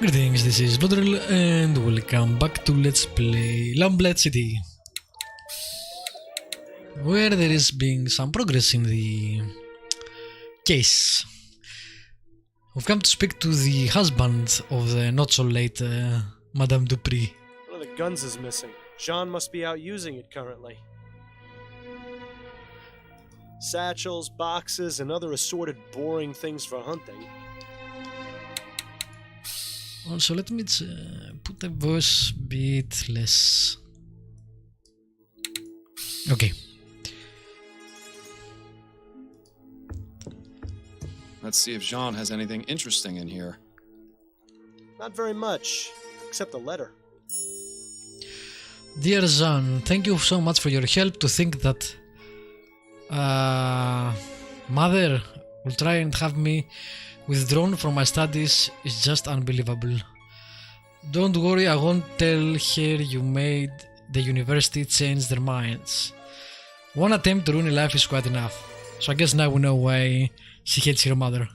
Greetings, this is Bloodrill and welcome back to Let's Play Lamplight City, where there is being some progress in the case. We've come to speak to the husband of the not so late Madame Dupree. One of the guns is missing. Jean must be out using it currently. Satchels, boxes, and other assorted boring things for hunting. Also, let me put the voice a bit less. Okay. Let's see if Jean has anything interesting in here. Not very much, except a letter. Dear Jean, thank you so much for your help. To think that Mother will try and have me withdrawn from my studies is just unbelievable. Don't worry, I won't tell her you made the university change their minds. One attempt to ruin a life is quite enough. So I guess now we know why she hates her mother.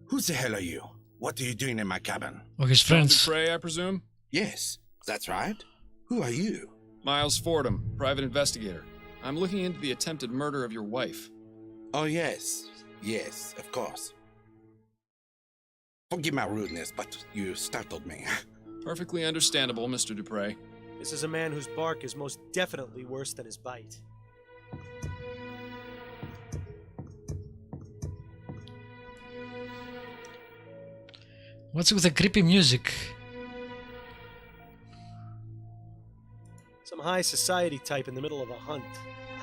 Who the hell are you? What are you doing in my cabin? Oh, his friends. Dupre, I presume? Yes, that's right. Who are you? Miles Fordham, private investigator. I'm looking into the attempted murder of your wife. Oh, yes. Yes, of course. Forgive my rudeness, but you startled me. Perfectly understandable, Mr. Dupre. This is a man whose bark is most definitely worse than his bite. What's with the creepy music? Some high society type in the middle of a hunt.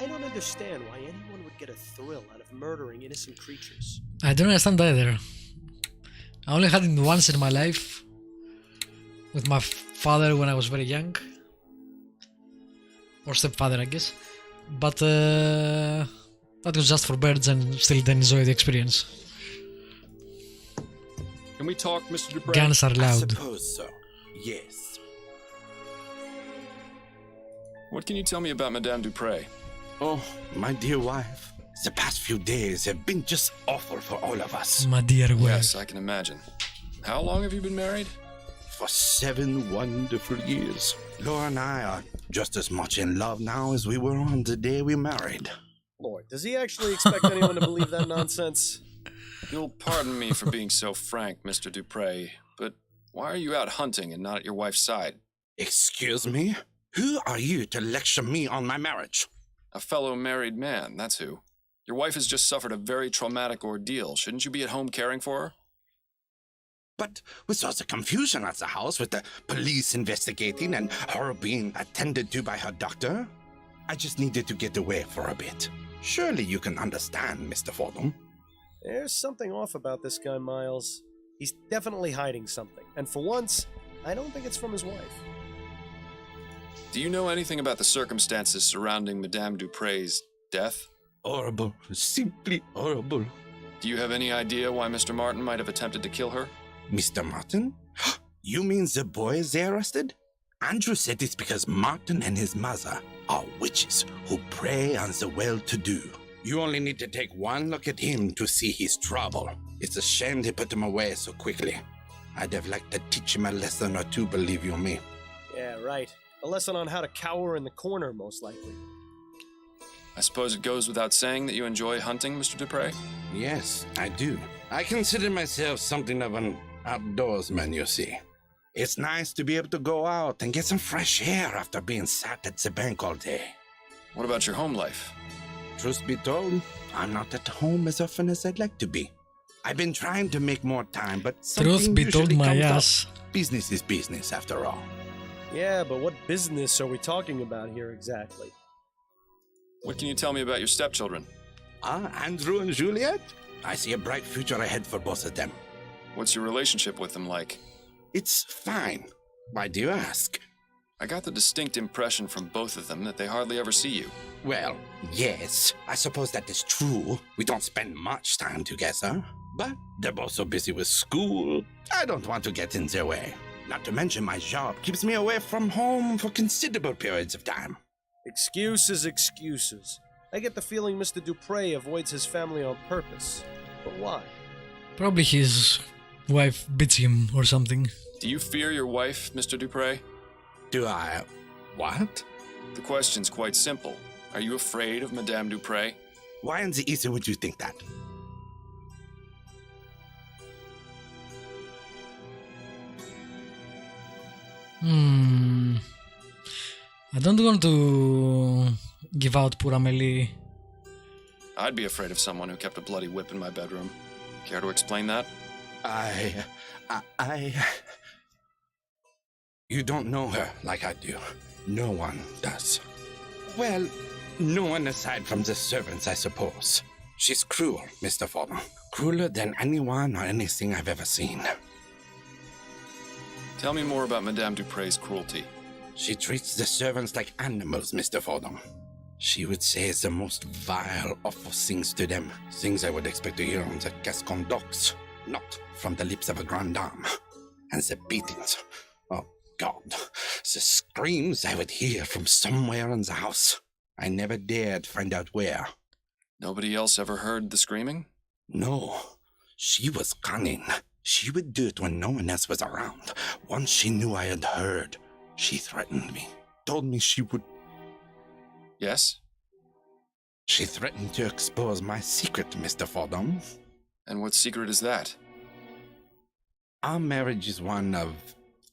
I don't understand why anyone would get a thrill out of murdering innocent creatures. I don't understand either. I only had it once in my life with my father when I was very young, or stepfather, I guess. But that was just for birds, and still didn't enjoy the experience. Can we talk, Mr. Dupre? Guns are I loud. suppose so. Yes. What can you tell me about Madame Dupre? Oh, my dear wife. The past few days have been just awful for all of us. My dear wife. Yes, I can imagine. How long have you been married? For 7 wonderful years. Laura and I are just as much in love now as we were on the day we married. Lord, does he actually expect anyone to believe that nonsense? You'll pardon me for being so frank, Mr. Dupre, but why are you out hunting and not at your wife's side? Excuse me? Who are you to lecture me on my marriage? A fellow married man, that's who. Your wife has just suffered a very traumatic ordeal. Shouldn't you be at home caring for her? But with all the confusion at the house, with the police investigating and her being attended to by her doctor, I just needed to get away for a bit. Surely you can understand, Mr. Fordham. There's something off about this guy, Miles. He's definitely hiding something. And for once, I don't think it's from his wife. Do you know anything about the circumstances surrounding Madame Dupre's death? Horrible. Simply horrible. Do you have any idea why Mr. Martin might have attempted to kill her? Mr. Martin? You mean the boys they arrested? Andrew said it's because Martin and his mother are witches who prey on the well-to-do. You only need to take one look at him to see his trouble. It's a shame they put him away so quickly. I'd have liked to teach him a lesson or two, believe you me. Yeah, right. A lesson on how to cower in the corner, most likely. I suppose it goes without saying that you enjoy hunting, Mr. Dupre? Yes, I do. I consider myself something of an outdoorsman, you see. It's nice to be able to go out and get some fresh air after being sat at the bank all day. What about your home life? Truth be told, I'm not at home as often as I'd like to be. I've been trying to make more time, but Truth be told, my comes up. ass. Business is business, after all. Yeah, but what business are we talking about here exactly? What can you tell me about your stepchildren? Andrew and Juliet? I see a bright future ahead for both of them. What's your relationship with them like? It's fine. Why do you ask? I got the distinct impression from both of them that they hardly ever see you. Well, yes, I suppose that is true. We don't spend much time together. But they're both so busy with school, I don't want to get in their way. Not to mention my job keeps me away from home for considerable periods of time. Excuses, excuses. I get the feeling Mr. Dupre avoids his family on purpose. But why? Probably his wife beats him or something. Do you fear your wife, Mr. Dupre? Do I... what? The question's quite simple. Are you afraid of Madame Dupre? Why in the East would you think that? I don't want to give out poor Amelie. I'd be afraid of someone who kept a bloody whip in my bedroom. Care to explain that? You don't know her like I do. No one does. Well, no one aside from the servants, I suppose. She's cruel, Mr. Fordham. Crueler than anyone or anything I've ever seen. Tell me more about Madame Dupre's cruelty. She treats the servants like animals, Mr. Fordham. She would say the most vile, awful things to them. Things I would expect to hear on the Gascon docks, not from the lips of a grande dame. And the beatings. Oh, God. The screams I would hear from somewhere in the house. I never dared find out where. Nobody else ever heard the screaming? No. She was cunning. She would do it when no one else was around. Once she knew I had heard, she threatened me. Told me she would... Yes? She threatened to expose my secret, Mr. Fordham. And what secret is that? Our marriage is one of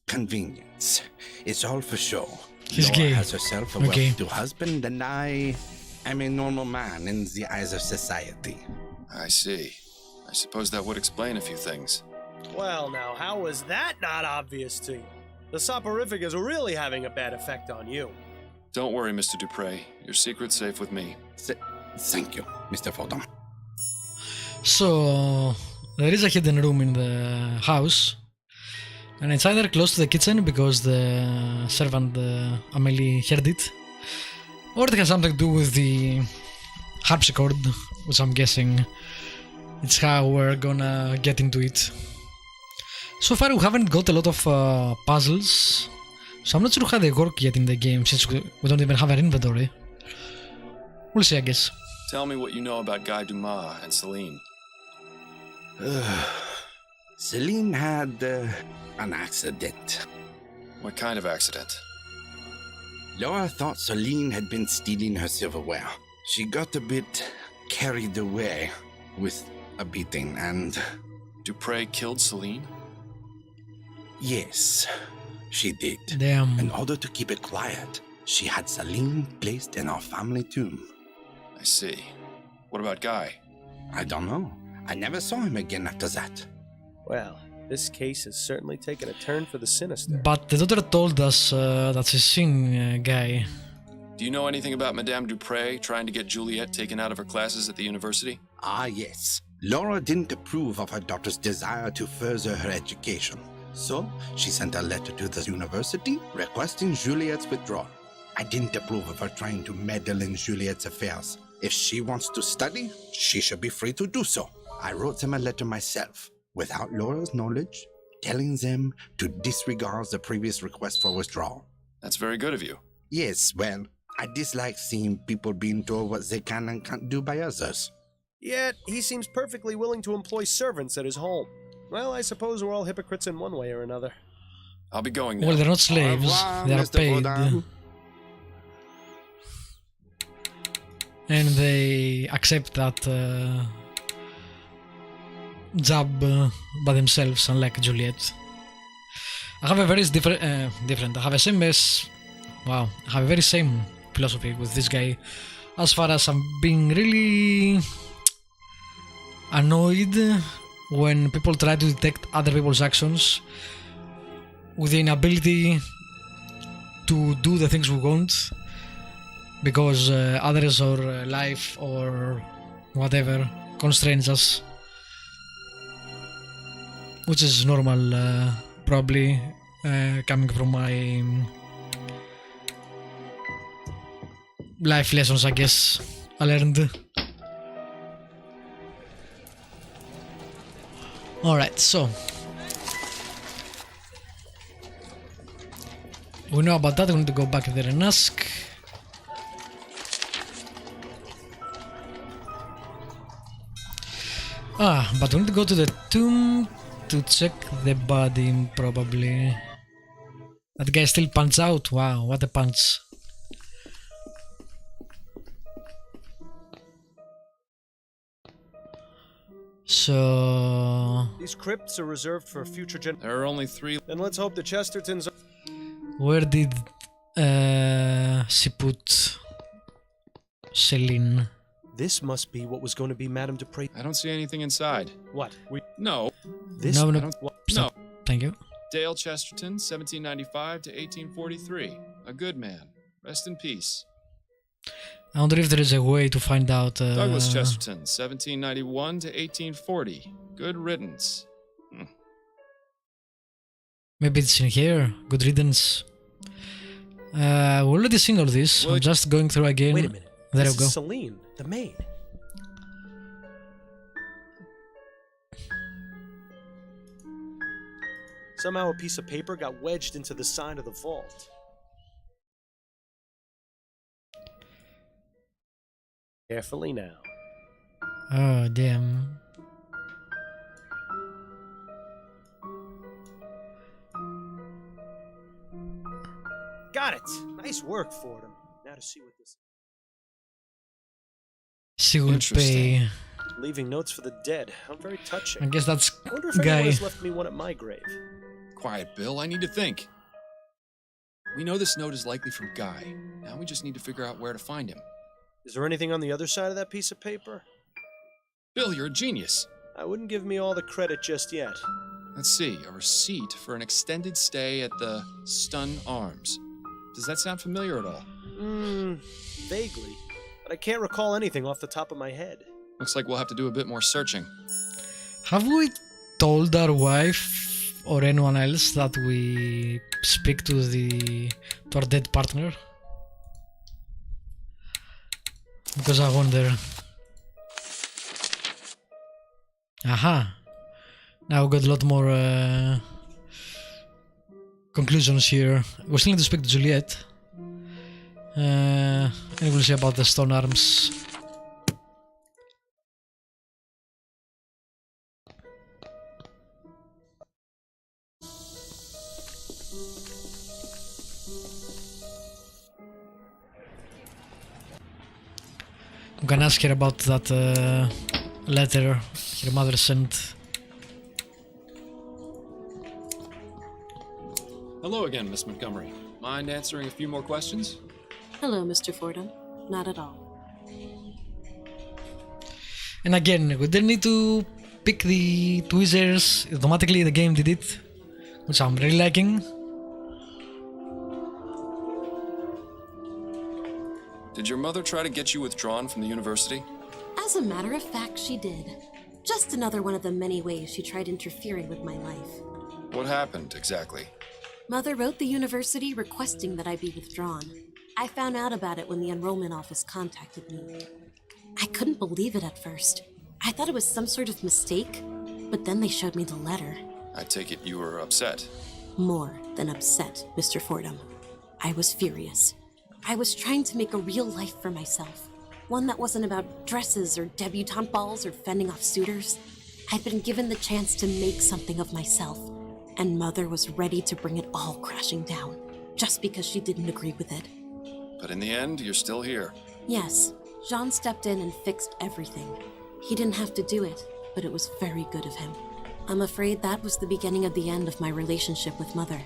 convenience. It's all for show. He's Laura gay. has herself a Okay. well-to-do husband, and I am a normal man in the eyes of society. I see. I suppose that would explain a few things. Well, now, how was that not obvious to you? The soporific is really having a bad effect on you. Don't worry, Mr. Dupre. Your secret's safe with me. Thank you, Mr. Fordham. So there is a hidden room in the house, and it's either close to the kitchen because the servant Amelie heard it, or it has something to do with the harpsichord, which I'm guessing it's how we're gonna get into it. So far we haven't got a lot of puzzles, so I'm not sure how they work yet in the game since we don't even have an inventory. We'll see, I guess. Tell me what you know about Guy Dumas and Celine. Celine had an accident. What kind of accident? Laura thought Celine had been stealing her silverware. She got a bit carried away with a beating and... Dupre killed Celine? Yes, she did. Damn. In order to keep it quiet, she had Celine placed in our family tomb. I see. What about Guy? I don't know. I never saw him again after that. Well, this case has certainly taken a turn for the sinister. But the daughter told us that she's seen Guy. Do you know anything about Madame Dupre trying to get Juliet taken out of her classes at the university? Ah, yes. Laura didn't approve of her daughter's desire to further her education. So, she sent a letter to the university requesting Juliet's withdrawal. I didn't approve of her trying to meddle in Juliet's affairs. If she wants to study, she should be free to do so. I wrote them a letter myself, without Laura's knowledge, telling them to disregard the previous request for withdrawal. That's very good of you. Yes, well, I dislike seeing people being told what they can and can't do by others. Yet, he seems perfectly willing to employ servants at his home. Well, I suppose we're all hypocrites in one way or another. I'll be going now. Well, they're not slaves, Au revoir, they are Mr. paid. Fordham. And they accept that job by themselves, unlike Juliet. I have a very different. I have a same I have a very same philosophy with this guy. As far as I'm being really annoyed when people try to detect other people's actions with the inability to do the things we want because others or life or whatever constrains us, which is normal probably coming from my life lessons, I guess, I learned. Alright, so we know about that. We need to go back there and ask. Ah, but we need to go to the tomb to check the body, probably. That guy still punch out. Wow, what a punch. So... These crypts are reserved for future There are only 3. Then let's hope the Chestertons are... Where did she put Celine? This must be what was going to be Madame Dupre. I don't see anything inside. What? No. This... No, I no, don't, no. stop. Thank you. Dale Chesterton, 1795 to 1843. A good man. Rest in peace. I wonder if there is a way to find out... Douglas Chesterton, 1791 to 1840. Good riddance. Maybe it's in here. Good riddance. We already seen all this. Well, I'm just going through again. Wait a minute. There This we go. is Celine, the maid. Somehow a piece of paper got wedged into the side of the vault. Carefully now. Oh, damn. Got it! Nice work, Fordham. Now to see what this... She will Interesting. pay. Leaving notes for the dead. How very touching. I guess that's I wonder if anyone guy. has left me one at my grave. Quiet, Bill. I need to think. We know this note is likely from Guy. Now we just need to figure out where to find him. Is there anything on the other side of that piece of paper? Bill, you're a genius. I wouldn't give me all the credit just yet. Let's see. A receipt for an extended stay at the Stun Arms. Does that sound familiar at all? Vaguely. But I can't recall anything off the top of my head. Looks like we'll have to do a bit more searching. Have we told our wife or anyone else that we speak to our dead partner? Because I wonder. Aha! Now we got a lot more conclusions here. We still need to speak to Juliet. And we'll see about the stone arms. I'm gonna ask her about that letter her mother sent. Hello again, Miss Montgomery. Mind answering a few more questions? Hello, Mr. Fordham. Not at all. And again, we didn't need to pick the tweezers. Automatically the game did it, which I'm really liking. Did your mother try to get you withdrawn from the university? As a matter of fact, she did. Just another one of the many ways she tried interfering with my life. What happened, exactly? Mother wrote the university requesting that I be withdrawn. I found out about it when the enrollment office contacted me. I couldn't believe it at first. I thought it was some sort of mistake, but then they showed me the letter. I take it you were upset. More than upset, Mr. Fordham. I was furious. I was trying to make a real life for myself. One that wasn't about dresses or debutante balls or fending off suitors. I'd been given the chance to make something of myself, and Mother was ready to bring it all crashing down, just because she didn't agree with it. But in the end, you're still here. Yes, Jean stepped in and fixed everything. He didn't have to do it, but it was very good of him. I'm afraid that was the beginning of the end of my relationship with Mother.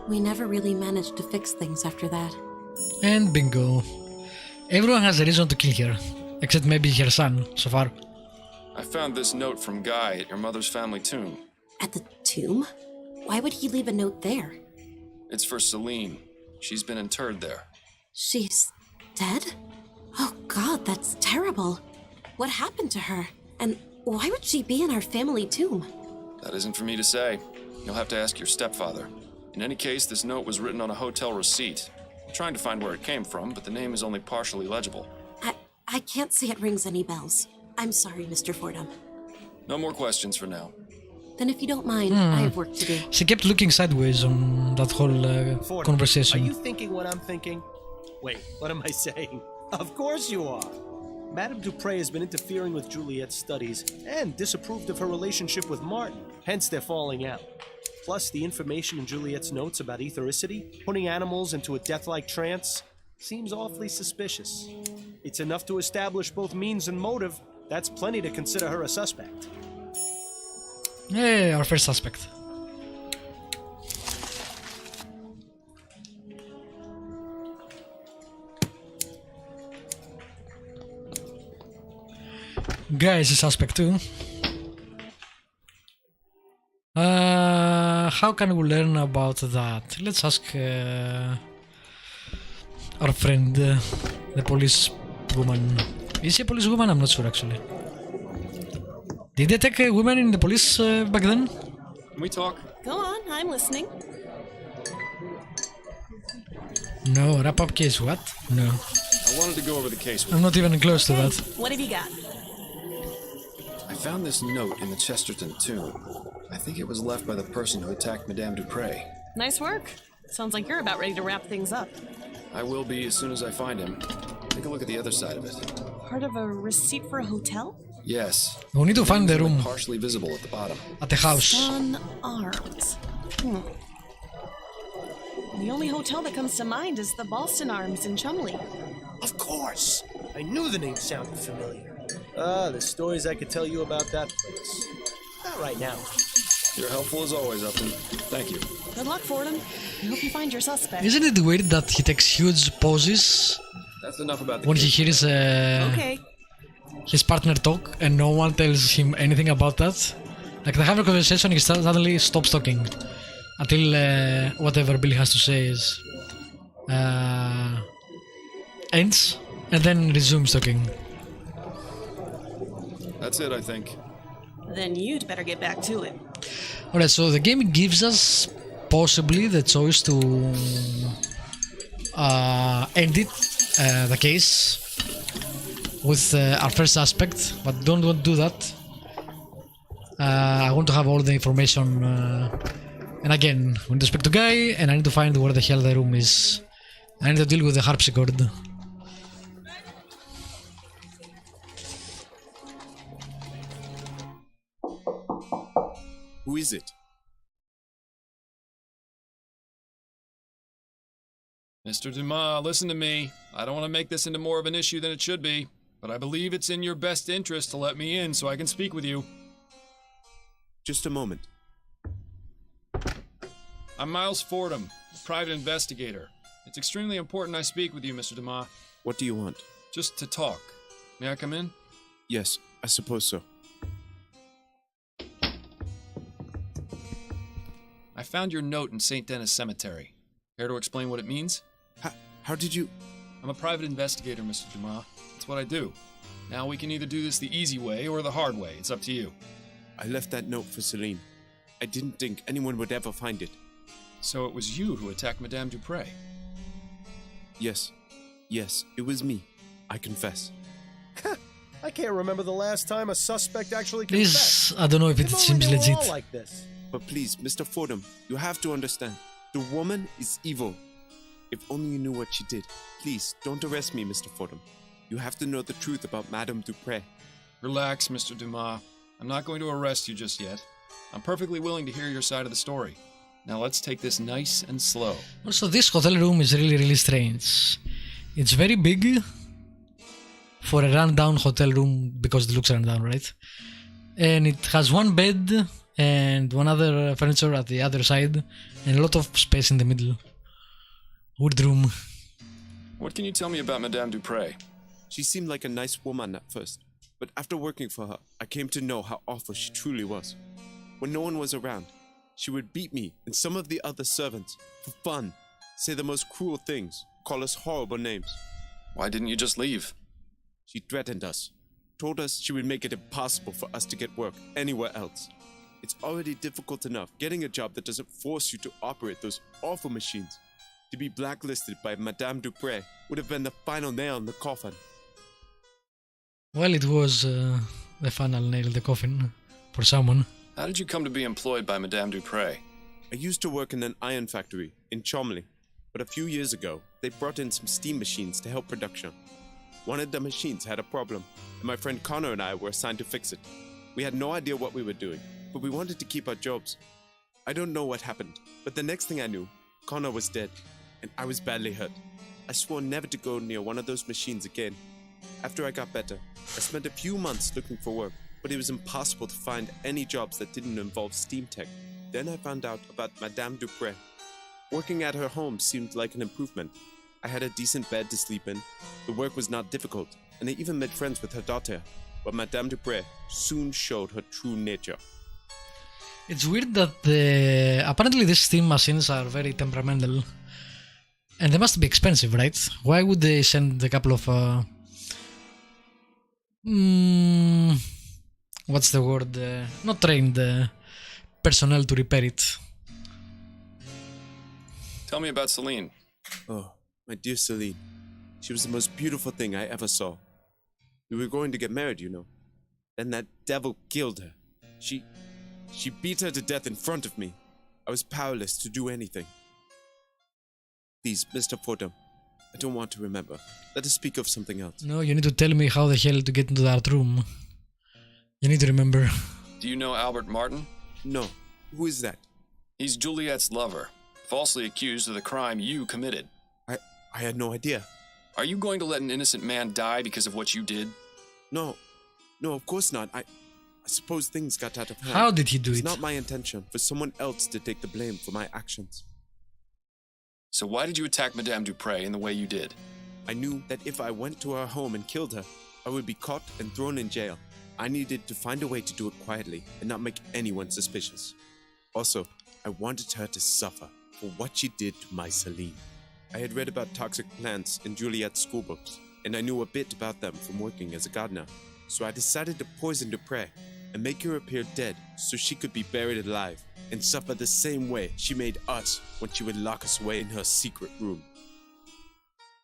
We never really managed to fix things after that. And bingo. Everyone has a reason to kill her, except maybe her son, so far. I found this note from Guy at your mother's family tomb. At the tomb? Why would he leave a note there? It's for Celine. She's been interred there. She's dead? Oh God, that's terrible. What happened to her? And why would she be in our family tomb? That isn't for me to say. You'll have to ask your stepfather. In any case, this note was written on a hotel receipt. I'm trying to find where it came from, but the name is only partially legible. I can't say it rings any bells. I'm sorry, Mr. Fordham. No more questions for now. Then if you don't mind, I have work to do. She kept looking sideways on that whole Fordham, conversation. Are you thinking what I'm thinking? Wait, what am I saying? Of course you are. Madame Dupre has been interfering with Juliet's studies and disapproved of her relationship with Martin, hence they're falling out. Plus, the information in Juliet's notes about ethericity, putting animals into a death-like trance, seems awfully suspicious. It's enough to establish both means and motive. That's plenty to consider her a suspect. Hey, our first suspect. Guy is a suspect too. How can we learn about that? Let's ask our friend, the police woman. Is she a police woman? I'm not sure actually. Did they take women in the police back then? Can we talk? Go on, I'm listening. No, wrap-up case, what? No. I wanted to go over the case with I'm you. not even close to that. What have you got? I found this note in the Chesterton tomb. I think it was left by the person who attacked Madame Dupre. Nice work. Sounds like you're about ready to wrap things up. I will be as soon as I find him. Take a look at the other side of it. Part of a receipt for a hotel? Yes. We need to find the room Partially visible at the bottom. at the house. Sun Arms. The only hotel that comes to mind is the Boston Arms in Chumley. Of course! I knew the name sounded familiar. There's stories I could tell you about that place. Not right now. You're helpful as always, Upton. Thank you. Good luck, Fordham. I hope you find your suspect. Isn't it weird that he takes huge pauses That's enough about the when he case. hears Okay. his partner talk and no one tells him anything about that? Like they have a conversation, he suddenly stops talking until whatever Billy has to say is ends and then resumes talking. That's it, I think. Then you'd better get back to it. Alright, so the game gives us possibly the choice to end it, the case, with our first suspect, but don't want to do that. I want to have all the information, and again, we need to speak to Guy, and I need to find where the hell the room is. I need to deal with the harpsichord. Who is it? Mr. Dumas, listen to me. I don't want to make this into more of an issue than it should be, but I believe it's in your best interest to let me in so I can speak with you. Just a moment. I'm Miles Fordham, private investigator. It's extremely important I speak with you, Mr. Dumas. What do you want? Just to talk. May I come in? Yes, I suppose so. I found your note in St. Denis Cemetery. Care to explain what it means? How did you... I'm a private investigator, Mr. Dumas. That's what I do. Now we can either do this the easy way or the hard way. It's up to you. I left that note for Celine. I didn't think anyone would ever find it. So it was you who attacked Madame Dupre. Yes, it was me. I confess. I can't remember the last time a suspect actually confessed. This, I don't know if it If only seems they were legit. all like this. But please, Mr. Fordham, you have to understand. The woman is evil. If only you knew what she did. Please, don't arrest me, Mr. Fordham. You have to know the truth about Madame Dupre. Relax, Mr. Dumas. I'm not going to arrest you just yet. I'm perfectly willing to hear your side of the story. Now let's take this nice and slow. Also, this hotel room is really strange. It's very big for a rundown hotel room because it looks rundown, right? And it has one bed and one other furniture at the other side and a lot of space in the middle. Weird room. What can you tell me about Madame Dupre? She seemed like a nice woman at first, but after working for her, I came to know how awful she truly was. When no one was around, she would beat me and some of the other servants for fun, say the most cruel things, call us horrible names. Why didn't you just leave? She threatened us, told us she would make it impossible for us to get work anywhere else. It's already difficult enough getting a job that doesn't force you to operate those awful machines. To be blacklisted by Madame Dupre would have been the final nail in the coffin. Well, it was the final nail in the coffin for someone. How did you come to be employed by Madame Dupre? I used to work in an iron factory in Chomley, but a few years ago, they brought in some steam machines to help production. One of the machines had a problem, and my friend Connor and I were assigned to fix it. We had no idea what we were doing, but we wanted to keep our jobs. I don't know what happened, but the next thing I knew, Connor was dead, and I was badly hurt. I swore never to go near one of those machines again. After I got better, I spent a few months looking for work, but it was impossible to find any jobs that didn't involve steam tech. Then I found out about Madame Dupré. Working at her home seemed like an improvement. I had a decent bed to sleep in, the work was not difficult, and I even made friends with her daughter. But Madame Dupré soon showed her true nature. It's weird that apparently these steam machines are very temperamental. And they must be expensive, right? Why would they send a couple of... what's the word? Not trained personnel to repair it. Tell me about Celine. Oh, my dear Celine. She was the most beautiful thing I ever saw. We were going to get married, you know. Then that devil killed her. She beat her to death in front of me. I was powerless to do anything. Please, Mr. Fordham, I don't want to remember. Let us speak of something else. No, you need to tell me how the hell to get into that room. You need to remember. Do you know Albert Martin? No. Who is that? He's Juliet's lover, falsely accused of the crime you committed. I had no idea. Are you going to let an innocent man die because of what you did? No, of course not. I suppose things got out of hand. How did he do it? It's not my intention for someone else to take the blame for my actions. So why did you attack Madame Dupré in the way you did? I knew that if I went to her home and killed her, I would be caught and thrown in jail. I needed to find a way to do it quietly and not make anyone suspicious. Also, I wanted her to suffer for what she did to my Celine. I had read about toxic plants in Juliet's schoolbooks, and I knew a bit about them from working as a gardener. So I decided to poison Dupré and make her appear dead so she could be buried alive and suffer the same way she made us when she would lock us away in her secret room.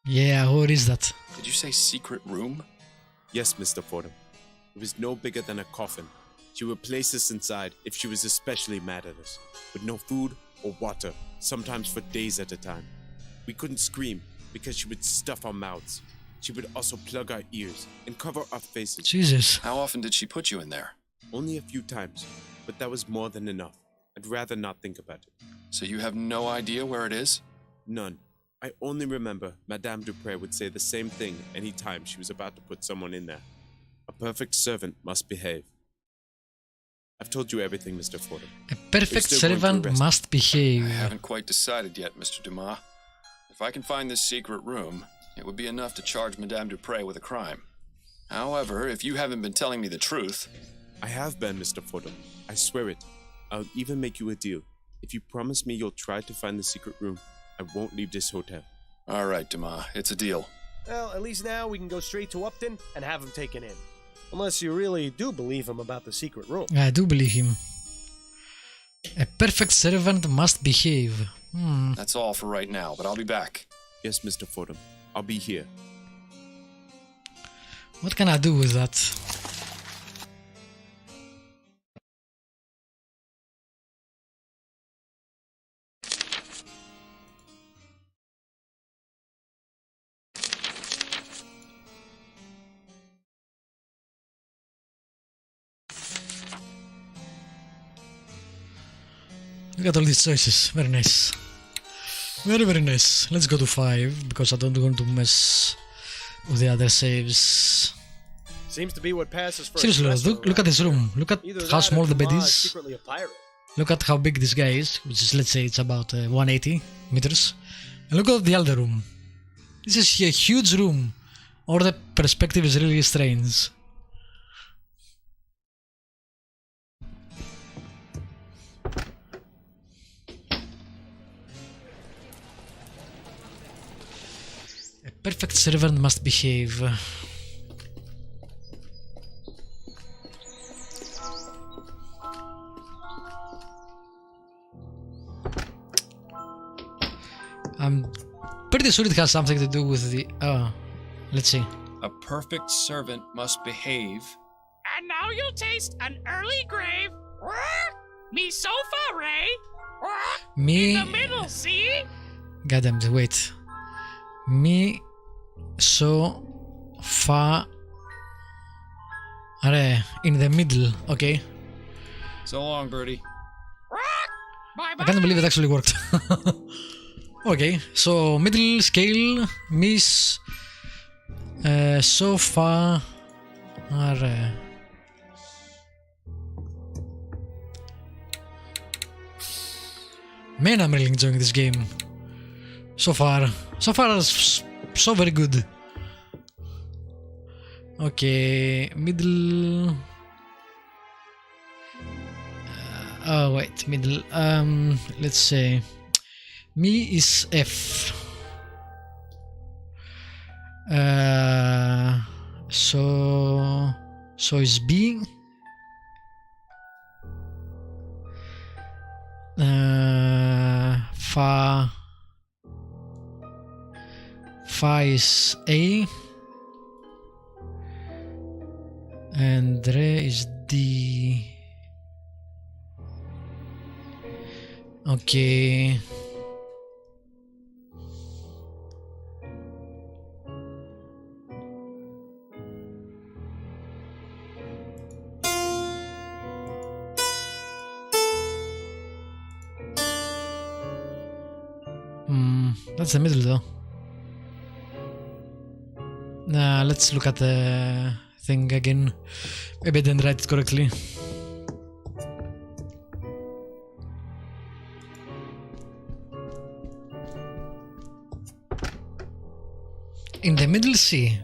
Yeah, what is that? Did you say secret room? Yes, Mr. Fordham. It was no bigger than a coffin. She would place us inside if she was especially mad at us, with no food or water, sometimes for days at a time. We couldn't scream because she would stuff our mouths. She would also plug our ears and cover our faces. Jesus. How often did she put you in there? Only a few times, but that was more than enough. I'd rather not think about it. So you have no idea where it is? None. I only remember Madame Dupré would say the same thing any time she was about to put someone in there. A perfect servant must behave. I've told you everything, Mr. Fordham. A perfect servant must behave. I haven't quite decided yet, Mr. Dumas. If I can find this secret room, it would be enough to charge Madame Dupré with a crime. However, if you haven't been telling me the truth... I have been, Mr. Fordham. I swear it. I'll even make you a deal. If you promise me you'll try to find the secret room, I won't leave this hotel. All right, Dumas. It's a deal. Well, at least now we can go straight to Upton and have him taken in. Unless you really do believe him about the secret room. I do believe him. A perfect servant must behave. That's all for right now, but I'll be back. Yes, Mr. Fordham. I'll be here. What can I do with that? Look at all these choices. Very nice. Very, very nice. Let's go to 5 because I don't want to mess with the other saves. Seems to be what passes for Seriously, look at this room. Look at how small the bed is. Secretly a pirate. Look at how big this guy is, which is, let's say, it's about 180 meters. And look at the other room. This is a huge room. Or the perspective is really strange. A perfect servant must behave. I'm pretty sure it has something to do with the... let's see. A perfect servant must behave. And now you'll taste an early grave. Me sofa, Ray. Me... In the middle, see? Goddamn, wait. Me so far. In the middle. Okay. So long, Birdie. Bye I bye. can't believe it actually worked. Okay, so middle scale, miss, so far. Man, I'm really enjoying this game. So far, so very good. Okay, middle. Oh wait, middle. Let's say me is F. So is B. Fa is A. And Re is D. Okay. That's the middle though. Let's look at the thing again. Maybe I didn't write it correctly. In the middle C.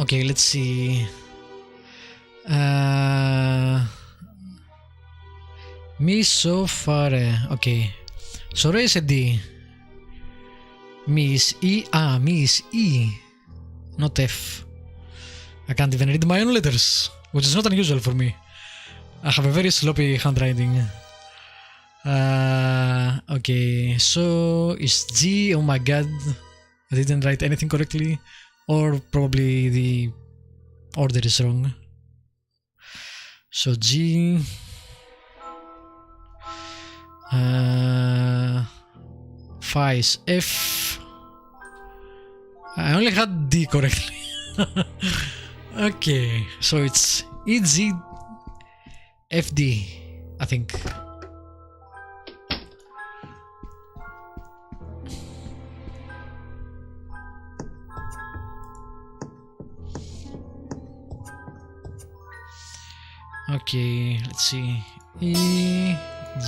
Okay, let's see. Mi so fare. Okay. So Re is a D. Mi is E. Mi is E. Not F. I can't even read my own letters, which is not unusual for me. I have a very sloppy handwriting. Okay, so is G. Oh my god, I didn't write anything correctly, or probably the order is wrong. So G. Phi is F. I only had D correctly. Okay, so it's EG FD, I think. Okay, let's see. E,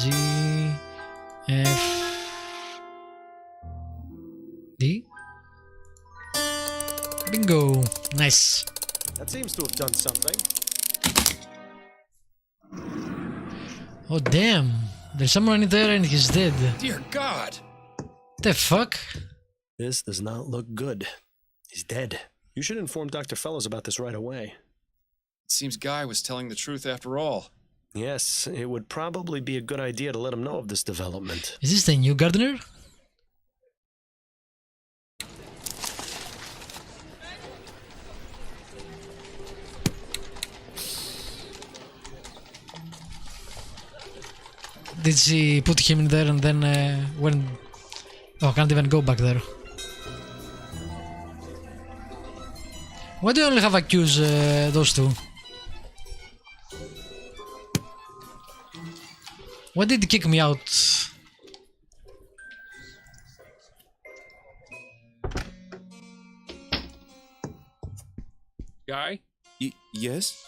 G, F, D. Bingo! Nice. That seems to have done something. Oh damn! There's someone in there and he's dead. Dear God! The fuck? This does not look good. He's dead. You should inform Dr. Fellows about this right away. It seems Guy was telling the truth after all. Yes, it would probably be a good idea to let him know of this development. Is this the new gardener? Did she put him in there and then when... Oh, I can't even go back there. Why do you only have accused those two? Why did he kick me out? Guy? Yes?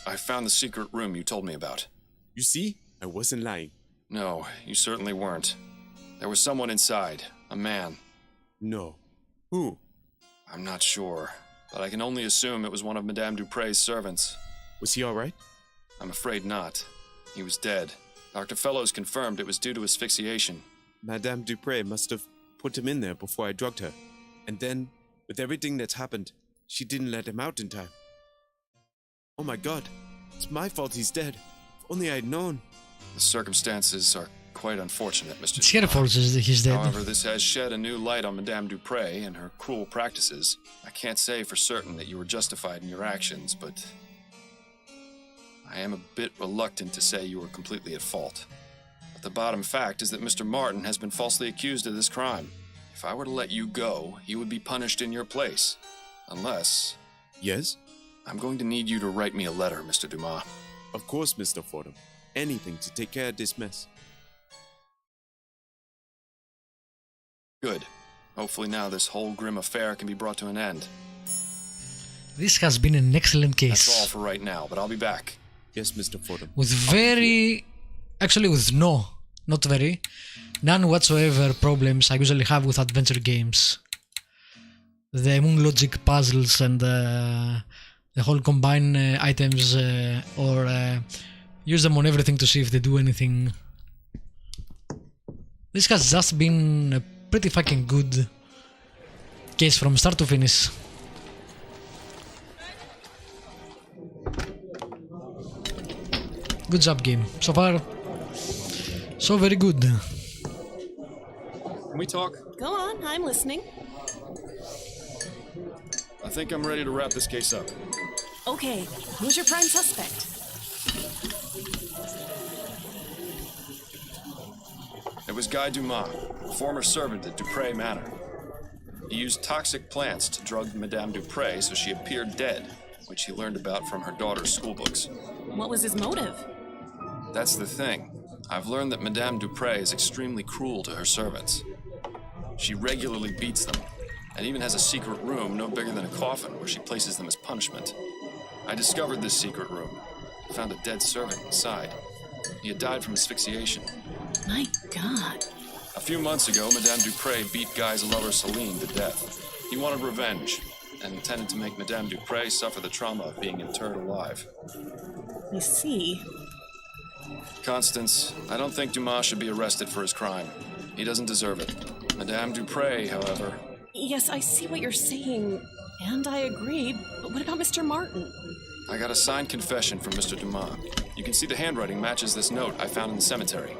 I found the secret room you told me about. You see? I wasn't lying. No, you certainly weren't. There was someone inside. A man. No. Who? I'm not sure, but I can only assume it was one of Madame Dupre's servants. Was he alright? I'm afraid not. He was dead. Dr. Fellows confirmed it was due to asphyxiation. Madame Dupre must have put him in there before I drugged her. And then, with everything that's happened, she didn't let him out in time. Oh my god, it's my fault he's dead. If only I'd known. The circumstances are quite unfortunate, Mr. It's her fault that he's dead. However, this has shed a new light on Madame Dupre and her cruel practices. I can't say for certain that you were justified in your actions, but I am a bit reluctant to say you were completely at fault. But the bottom fact is that Mr. Martin has been falsely accused of this crime. If I were to let you go, he would be punished in your place. Unless... Yes? I'm going to need you to write me a letter, Mr. Dumas. Of course, Mr. Fordham. Anything to take care of this mess. Good. Hopefully now this whole grim affair can be brought to an end. This has been an excellent case. That's all for right now, but I'll be back. Yes, Mr. Fordham. With very... Actually with not very, none whatsoever problems I usually have with adventure games. The moon logic puzzles and the whole combine items or use them on everything to see if they do anything. This has just been a pretty fucking good case from start to finish. Good job, game. So far, so very good. Can we talk? Go on, I'm listening. I think I'm ready to wrap this case up. Okay, who's your prime suspect? It was Guy Dumas, former servant at Dupre Manor. He used toxic plants to drug Madame Dupre so she appeared dead, which he learned about from her daughter's schoolbooks. What was his motive? That's the thing. I've learned that Madame Dupre is extremely cruel to her servants. She regularly beats them, and even has a secret room no bigger than a coffin where she places them as punishment. I discovered this secret room. Found a dead servant inside. He had died from asphyxiation. My God. A few months ago, Madame Dupre beat Guy's lover Celine to death. He wanted revenge, and intended to make Madame Dupre suffer the trauma of being interred alive. I see. Constance, I don't think Dumas should be arrested for his crime. He doesn't deserve it. Madame Dupre, however... Yes, I see what you're saying, and I agree, but what about Mr. Martin? I got a signed confession from Mr. Dumas. You can see the handwriting matches this note I found in the cemetery.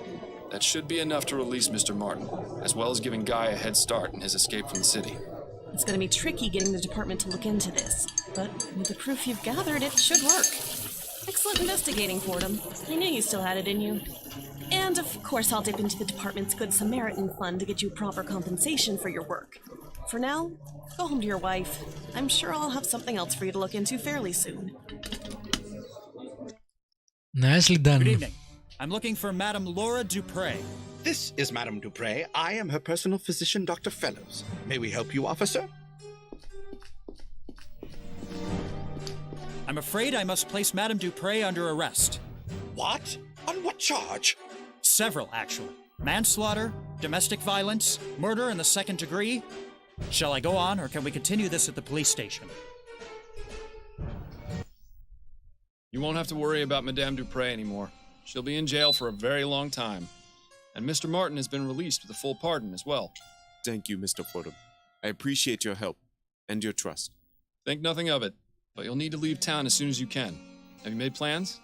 That should be enough to release Mr. Martin, as well as giving Guy a head start in his escape from the city. It's going to be tricky getting the department to look into this, but with the proof you've gathered, it should work. Excellent investigating, Fordham. I knew you still had it in you. And of course, I'll dip into the department's Good Samaritan fund to get you proper compensation for your work. For now, go home to your wife. I'm sure I'll have something else for you to look into fairly soon. Nicely done. Good evening. I'm looking for Madame Laura Dupre. This is Madame Dupre. I am her personal physician, Dr. Fellows. May we help you, officer? I'm afraid I must place Madame Dupre under arrest. What? On what charge? Several, actually. Manslaughter, domestic violence, murder in the second degree. Shall I go on, or can we continue this at the police station? You won't have to worry about Madame Dupre anymore. She'll be in jail for a very long time. And Mr. Martin has been released with a full pardon as well. Thank you, Mr. Fordham. I appreciate your help and your trust. Think nothing of it, but you'll need to leave town as soon as you can. Have you made plans?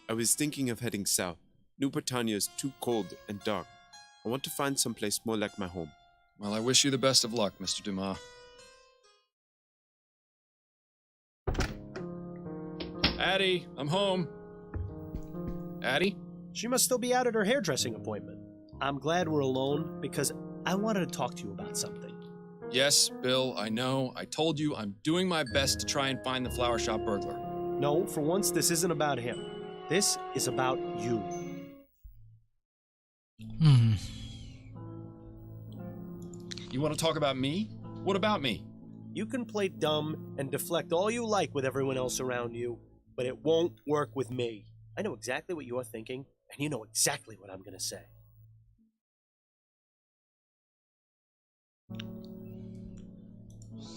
I was thinking of heading south. New Bretagne is too cold and dark. I want to find someplace more like my home. Well, I wish you the best of luck, Mr. Dumas. Addie, I'm home. Addie? She must still be out at her hairdressing appointment. I'm glad we're alone because I wanted to talk to you about something. Yes, Bill, I know. I told you I'm doing my best to try and find the flower shop burglar. No, for once, this isn't about him. This is about you. You want to talk about me? What about me? You can play dumb and deflect all you like with everyone else around you, but it won't work with me. I know exactly what you're thinking, and you know exactly what I'm going to say.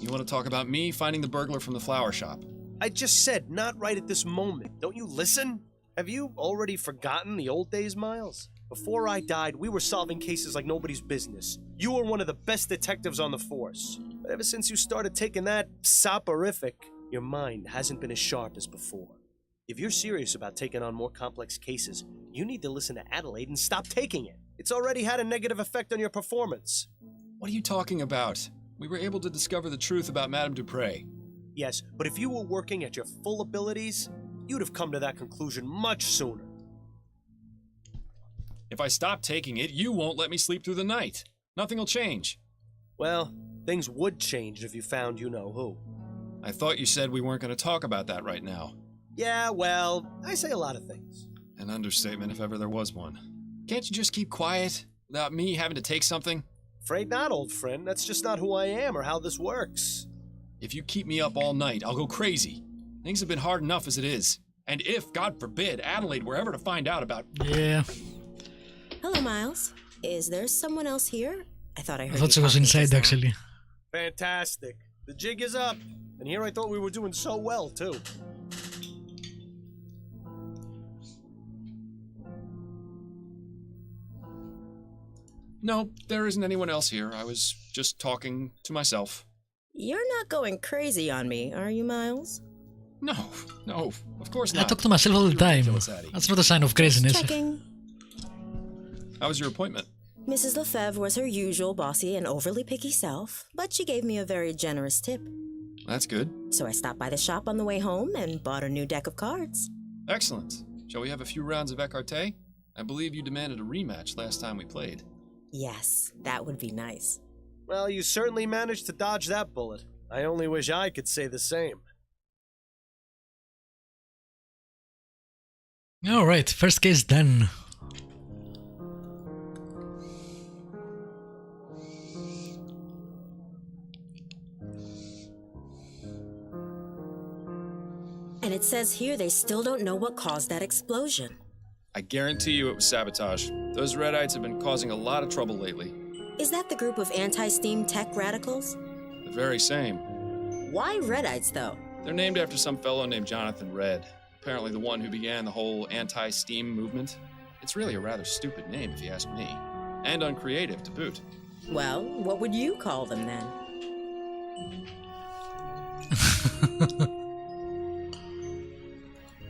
You want to talk about me finding the burglar from the flower shop? I just said not right at this moment. Don't you listen? Have you already forgotten the old days, Miles? Before I died, we were solving cases like nobody's business. You were one of the best detectives on the force. But ever since you started taking that soporific, your mind hasn't been as sharp as before. If you're serious about taking on more complex cases, you need to listen to Adelaide and stop taking it. It's already had a negative effect on your performance. What are you talking about? We were able to discover the truth about Madame Dupre. Yes, but if you were working at your full abilities, you'd have come to that conclusion much sooner. If I stop taking it, you won't let me sleep through the night. Nothing will change. Well, things would change if you found you-know-who. I thought you said we weren't going to talk about that right now. Yeah, well, I say a lot of things. An understatement if ever there was one. Can't you just keep quiet without me having to take something? Afraid not, old friend. That's just not who I am or how this works. If you keep me up all night, I'll go crazy. Things have been hard enough as it is. And if, God forbid, Adelaide were ever to find out about... Yeah. Hello, Miles. Is there someone else here? I thought I heard I thought you she was talking inside just now. actually. Fantastic. The jig is up. And here I thought we were doing so well, too. No, there isn't anyone else here. I was just talking to myself. You're not going crazy on me, are you, Miles? No, of course I not. talk to myself all the time. Ridiculous, Addie. That's not a sign of craziness. Checking. How was your appointment? Mrs. Lefebvre was her usual bossy and overly picky self, but she gave me a very generous tip. That's good. So I stopped by the shop on the way home and bought a new deck of cards. Excellent. Shall we have a few rounds of écarté? I believe you demanded a rematch last time we played. Yes, that would be nice. Well, you certainly managed to dodge that bullet. I only wish I could say the same. Alright, first case done. And it says here they still don't know what caused that explosion. I guarantee you it was sabotage. Those Redites have been causing a lot of trouble lately. Is that the group of anti-steam tech radicals? The very same. Why Redites, though? They're named after some fellow named Jonathan Red. Apparently the one who began the whole anti-steam movement. It's really a rather stupid name if you ask me. And uncreative to boot. Well, what would you call them then?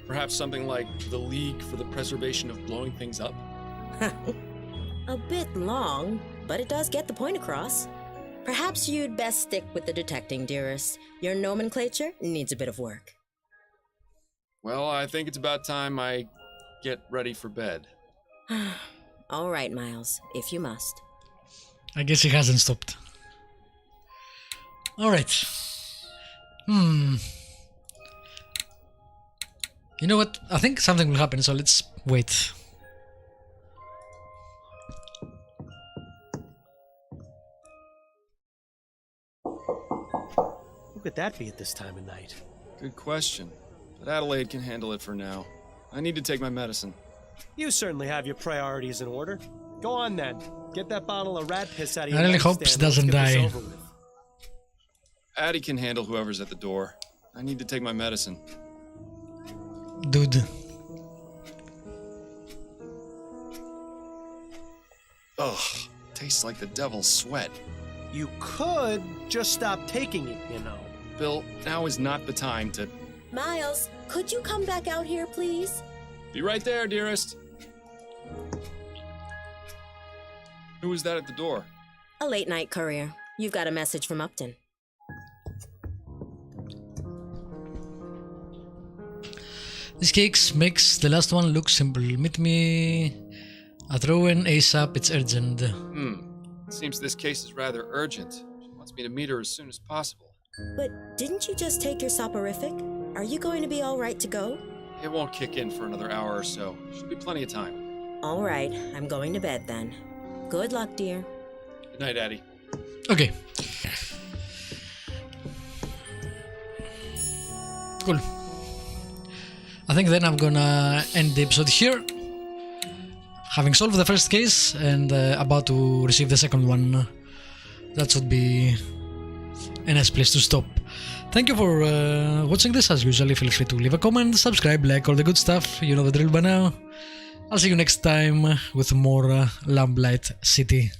Perhaps something like the League for the Preservation of Blowing Things Up? A bit long, but it does get the point across. Perhaps you'd best stick with the detecting, dearest. Your nomenclature needs a bit of work. Well, I think it's about time I get ready for bed. All right, Miles, if you must. I guess he hasn't stopped. Alright. You know what? I think something will happen, so let's wait. Who could that be at this time of night? Good question. But Adelaide can handle it for now. I need to take my medicine. You certainly have your priorities in order. Go on then. Get that bottle of rat piss out of your I really hope nightstand she and let's doesn't get this die. over with. Addie can handle whoever's at the door. I need to take my medicine. Dude. Ugh, tastes like the devil's sweat. You could just stop taking it, you know. Bill, now is not the time to... Miles, could you come back out here, please? Be right there, dearest. Who was that at the door? A late-night courier. You've got a message from Upton. This cake makes the last one look simple. Meet me at Rowan ASAP, it's urgent. Seems this case is rather urgent. She wants me to meet her as soon as possible. But didn't you just take your soporific? Are you going to be all right to go? It won't kick in for another hour or so. Should be plenty of time. All right, I'm going to bed then. Good luck, dear. Good night, Addie. Okay. Cool. I think then I'm gonna end the episode here. Having solved the first case and about to receive the second one. That should be a nice place to stop. Thank you for watching this. As usual, feel free to leave a comment, subscribe, like, all the good stuff. You know the drill by now. I'll see you next time with more Lamplight City.